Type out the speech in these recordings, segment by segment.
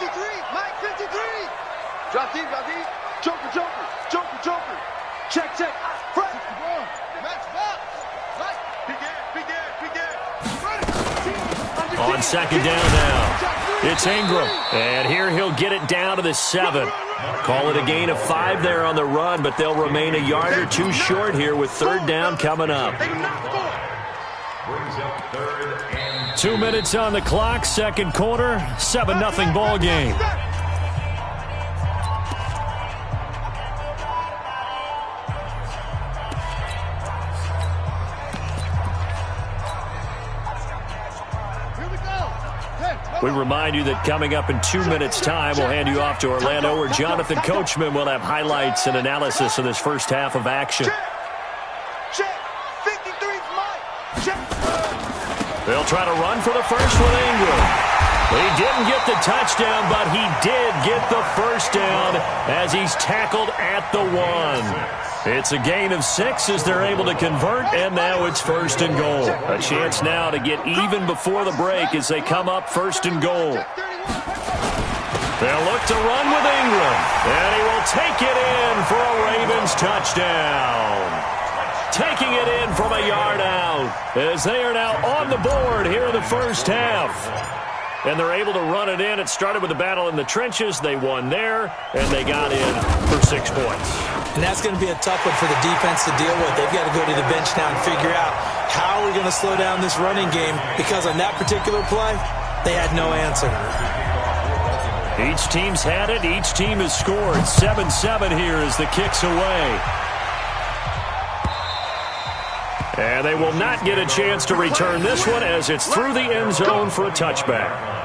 Mike 53. Drop deep. Joker. Check. Front. Match box. Mike. Begin. On second down now, it's Ingram. And here he'll get it down to the 7. Call it a gain of 5 there on the run, but they'll remain a yard or two short here with third down coming up. 2 minutes on the clock, second quarter, 7-0 ball game. We remind you that coming up in 2 minutes' time, we'll hand you off to Orlando, where Jonathan Coachman will have highlights and analysis of this first half of action. Check. 53's Mike. Check. They'll try to run for the first with Ingram. He didn't get the touchdown, but he did get the first down as he's tackled at the 1. It's a gain of 6 as they're able to convert, and now it's first and goal. A chance now to get even before the break as they come up first and goal. They'll look to run with Ingram, and he will take it in for a Ravens touchdown. Taking it in from a yard out as they are now on the board here in the first half. And they're able to run it in. It started with a battle in the trenches. They won there, and they got in for 6 points. And that's going to be a tough one for the defense to deal with. They've got to go to the bench now and figure out how we're going to slow down this running game, because on that particular play, they had no answer. Each team's had it. Each team has scored. 7-7 here as the kick's away. And they will not get a chance to return this one as it's through the end zone for a touchback.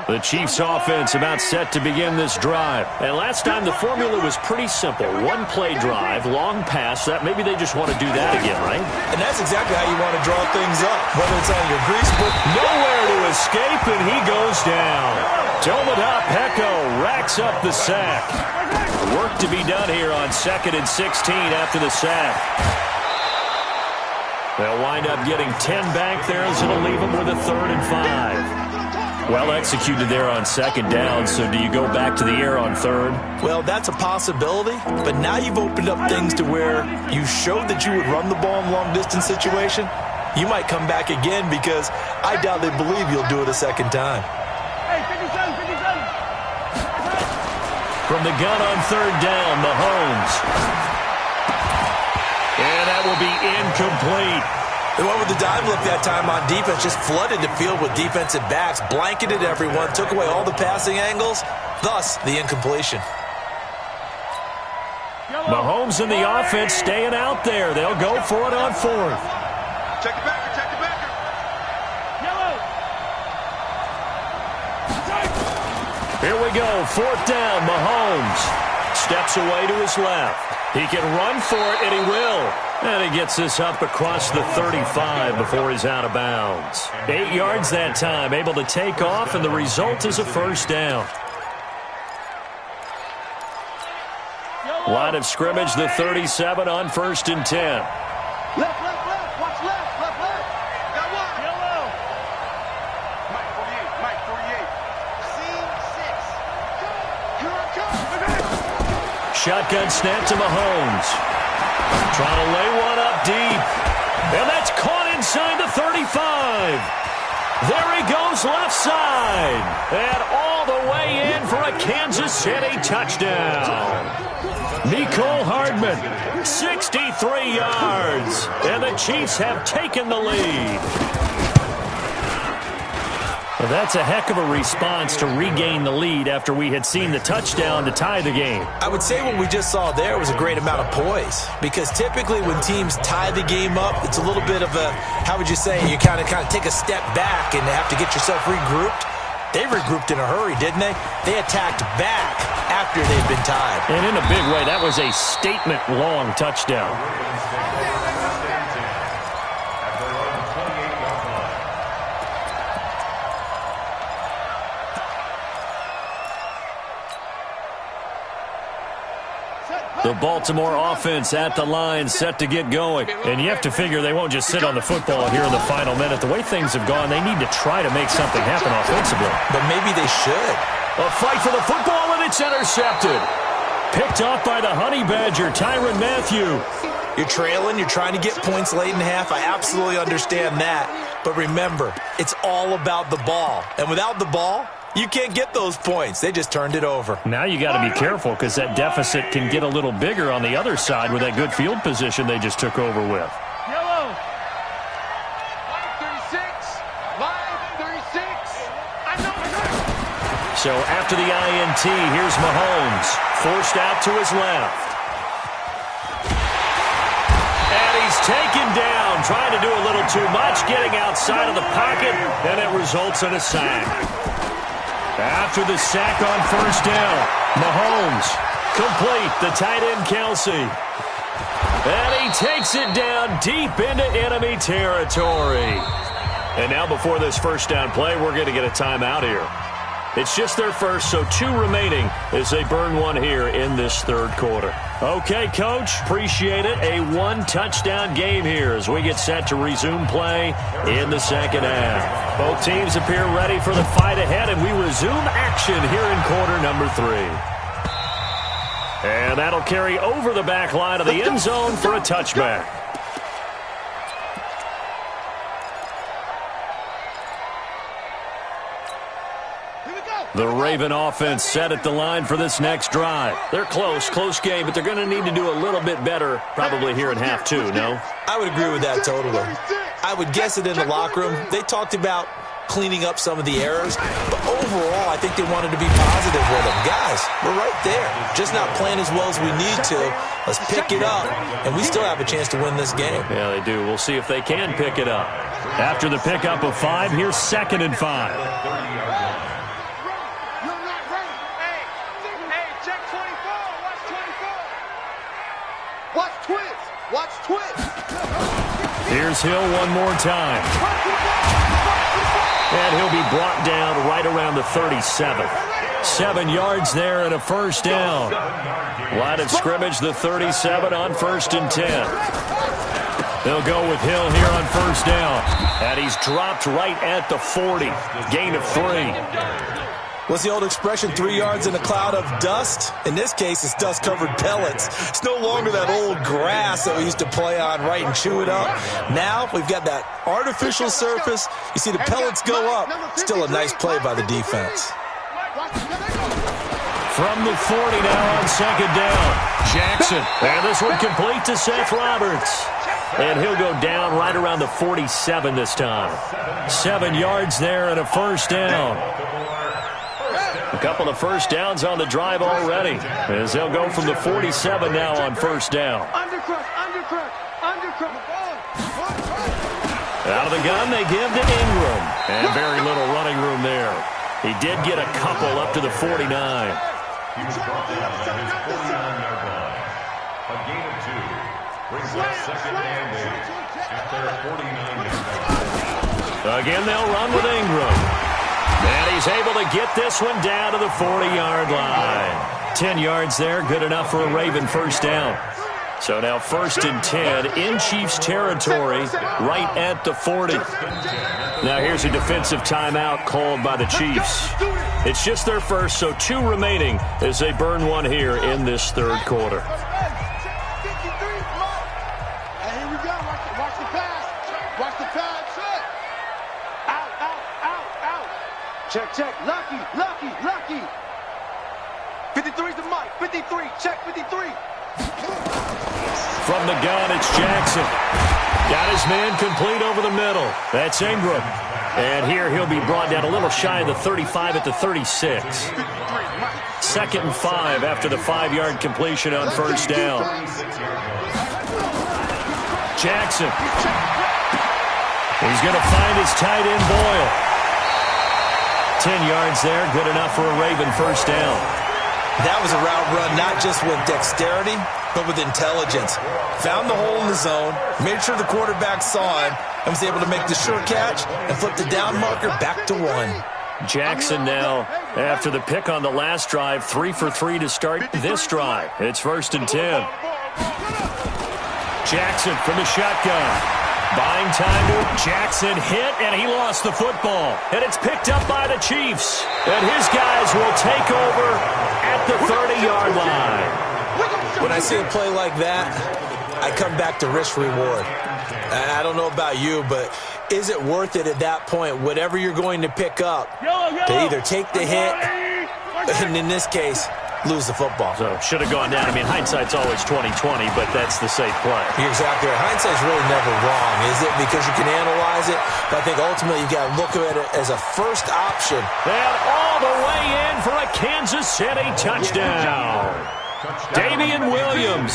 The Chiefs offense about set to begin this drive. And last time the formula was pretty simple. One play drive, long pass. That maybe they just want to do that again, right? And that's exactly how you want to draw things up. Whether it's on your grease book. Nowhere to escape, and he goes down. Tomadop Hecko racks up the sack. Work to be done here on 2nd and 16 after the sack. They'll wind up getting 10 back there as it'll leave them with a 3rd and 5. Well executed there on 2nd down, so do you go back to the air on 3rd? Well, that's a possibility, but now you've opened up things to where you showed that you would run the ball in long-distance situation. You might come back again because I doubt they believe you'll do it a second time. From the gun on 3rd down, Mahomes. And that will be incomplete. They went with the dive look that time on defense, just flooded the field with defensive backs, blanketed everyone, took away all the passing angles, thus the incompletion. Mahomes and the offense staying out there. They'll go for it on 4th. Check the backer. Here we go, 4th down, Mahomes. Steps away to his left. He can run for it, and he will. And he gets this up across the 35 before he's out of bounds. 8 yards that time, able to take off, and the result is a first down. Line of scrimmage, the 37 on 1st and 10. Left. Watch left. Got one. Yellow. Mike 48. Scene 6. Here it comes. Shotgun snap to Mahomes. Trying to lay one up deep. And that's caught inside the 35. There he goes left side. And all the way in for a Kansas City touchdown. Nicole Hardman, 63 yards. And the Chiefs have taken the lead. Well, that's a heck of a response to regain the lead after we had seen the touchdown to tie the game. I would say what we just saw there was a great amount of poise, because typically when teams tie the game up, it's a little bit of a, how would you say, you kind of take a step back and have to get yourself regrouped. They regrouped in a hurry, didn't they? They attacked back after they'd been tied. And in a big way, that was a statement-long touchdown. The Baltimore offense at the line, set to get going. And you have to figure they won't just sit on the football here in the final minute. The way things have gone, they need to try to make something happen offensively. But maybe they should. A fight for the football, and it's intercepted. Picked off by the Honey Badger, Tyrann Mathieu. You're trailing, you're trying to get points late in half. I absolutely understand that. But remember, it's all about the ball. And without the ball, you can't get those points. They just turned it over. Now you got to be careful because that deficit can get a little bigger on the other side with that good field position they just took over with. Yellow. Line 36. Line 36. I know. So after the INT, here's Mahomes. Forced out to his left. And he's taken down, trying to do a little too much, getting outside of the pocket, and it results in a sack. After the sack on first down, Mahomes complete, the tight end Kelsey. And he takes it down deep into enemy territory. And now before this first down play, we're going to get a timeout here. It's just their first, so 2 remaining as they burn one here in this third quarter. Okay, Coach, appreciate it. A 1-touchdown game here as we get set to resume play in the second half. Both teams appear ready for the fight ahead, and we resume action here in quarter number 3. And that'll carry over the back line of the end zone for a touchback. The Raven offense set at the line for this next drive. They're close game, but they're going to need to do a little bit better probably here in half 2, no? I would agree with that totally. I would guess it in the locker room. They talked about cleaning up some of the errors, but overall, I think they wanted to be positive with them. Guys, we're right there. Just not playing as well as we need to. Let's pick it up, and we still have a chance to win this game. Yeah, they do. We'll see if they can pick it up. After the pickup of 5, here's 2nd and 5. Watch twist. Here's Hill one more time. And he'll be brought down right around the 37. 7 yards there and a first down. Line of scrimmage, the 37 on 1st and 10. They'll go with Hill here on first down. And he's dropped right at the 40. Gain of 3. What's the old expression, 3 yards in a cloud of dust? In this case, it's dust-covered pellets. It's no longer that old grass that we used to play on, right, and chew it up. Now we've got that artificial surface. You see the pellets go up. Still a nice play by the defense. From the 40 now on 2nd down. Jackson. And this one complete to Seth Roberts. And he'll go down right around the 47 this time. 7 yards there and a first down. A couple of first downs on the drive already, as they'll go from the 47 now on first down. Out of the gun, they give to Ingram. And very little running room there. He did get a couple up to the 49. He was brought down at his 49-yard line. A gain of 2 brings up 2nd and 8 at their 49-yard line. Again, they'll run with Ingram. And he's able to get this one down to the 40-yard line. 10 yards there, good enough for a Raven first down. So now 1st and 10 in Chiefs territory, right at the 40. Now here's a defensive timeout called by the Chiefs. It's just their first, so 2 remaining as they burn one here in this third quarter. Check. Lucky. 53's the mic. 53. Check 53. From the gun, it's Jackson. Got his man complete over the middle. That's Ingram. And here he'll be brought down a little shy of the 35 at the 36. 2nd and 5 after the 5-yard completion on first down. Jackson. He's going to find his tight end Boyle. 10 yards there, good enough for a Raven first down. That was a route run not just with dexterity, but with intelligence. Found the hole in the zone, made sure the quarterback saw him, and was able to make the sure catch and flip the down marker back to 1. Jackson now, after the pick on the last drive, 3 for 3 to start this drive. It's 1st and 10. Jackson from the shotgun. Buying time to Jackson hit, and he lost the football. And it's picked up by the Chiefs. And his guys will take over at the 30-yard line. When I see a play like that, I come back to risk-reward. I don't know about you, but is it worth it at that point, whatever you're going to pick up, to either take the hit, and in this case, lose the football? So should have gone down. I mean, hindsight's always 20/20, but that's the safe play. You're exactly right. Hindsight's really never wrong, is it? Because you can analyze it, but I think ultimately you got to look at it as a first option. And all the way in for a Kansas City touchdown. Damian Williams,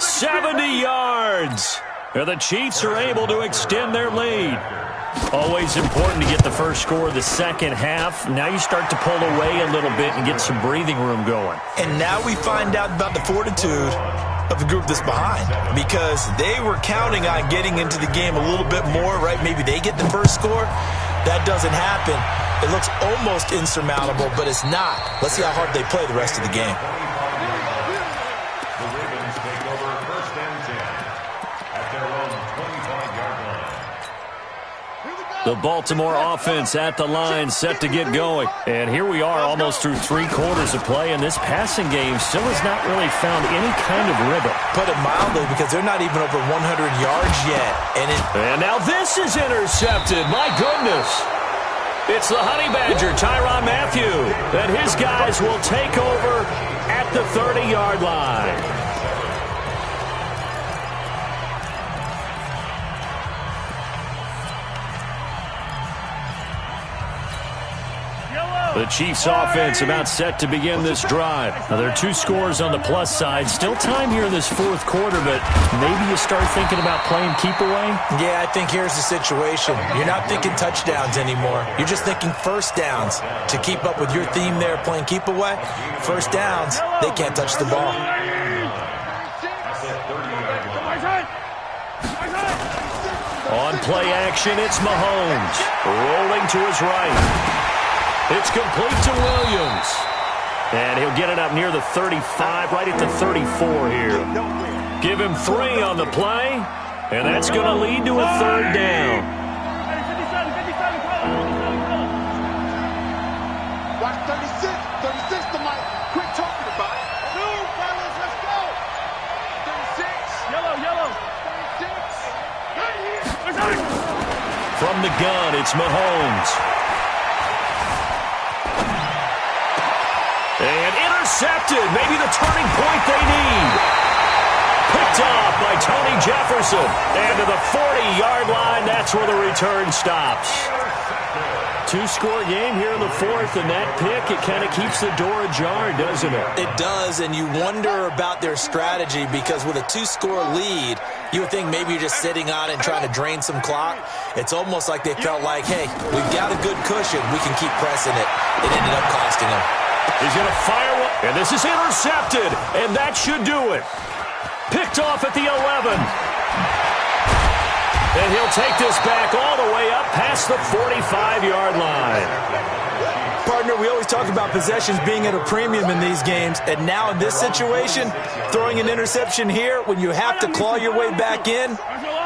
70 yards. And the Chiefs are able to extend their lead. Always important to get the first score of the second half. Now you start to pull away a little bit and get some breathing room going. And now we find out about the fortitude of the group that's behind, because they were counting on getting into the game a little bit more, right? Maybe they get the first score. That doesn't happen. It looks almost insurmountable, but it's not. Let's see how hard they play the rest of the game. The Baltimore offense at the line, set to get going. And here we are almost through 3 quarters of play, and this passing game still has not really found any kind of rhythm. Put it mildly, because they're not even over 100 yards yet. And now this is intercepted. My goodness. It's the Honey Badger, Tyrann Mathieu, and his guys will take over at the 30-yard line. The Chiefs offense about set to begin this drive. Now, there are 2 scores on the plus side. Still time here in this 4th quarter, but maybe you start thinking about playing keep away? Yeah, I think here's the situation. You're not thinking touchdowns anymore. You're just thinking first downs. To keep up with your theme there, playing keep away, first downs, they can't touch the ball. On play action, it's Mahomes. Rolling to his right. It's complete to Williams. And he'll get it up near the 35, right at the 34 here. Give him 3 on the play, and that's going to lead to a 3rd down. Watch 36. 36 to Mike. Quit talking about it. Move, fellas. Let's go. 36. Yellow. 36. From the gun, it's Mahomes. And intercepted. Maybe the turning point they need. Picked off by Tony Jefferson. And to the 40-yard line, that's where the return stops. 2-score game here in the 4th, and that pick, it kind of keeps the door ajar, doesn't it? It does, and you wonder about their strategy, because with a 2-score lead, you would think maybe you're just sitting on it and trying to drain some clock. It's almost like they felt like, hey, we've got a good cushion. We can keep pressing it. It ended up costing them. He's going to fire one, and this is intercepted, and that should do it. Picked off at the 11. And he'll take this back all the way up past the 45-yard line. Partner, we always talk about possessions being at a premium in these games, and now in this situation, throwing an interception here when you have to claw your way back in,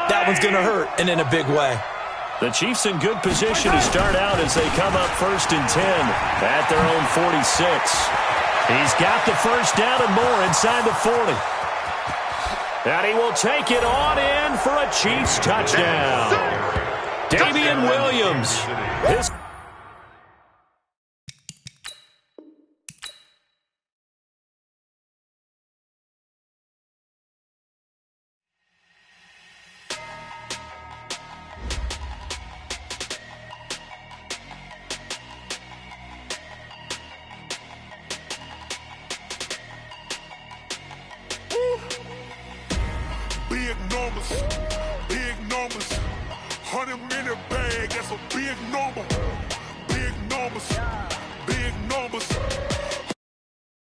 that one's going to hurt, and in a big way. The Chiefs in good position to start out as they come up 1st and 10 at their own 46. He's got the first down and more inside the 40. And he will take it on in for a Chiefs touchdown. Damian Williams. His Big numbers, 100-minute bag, that's a big number. Big numbers,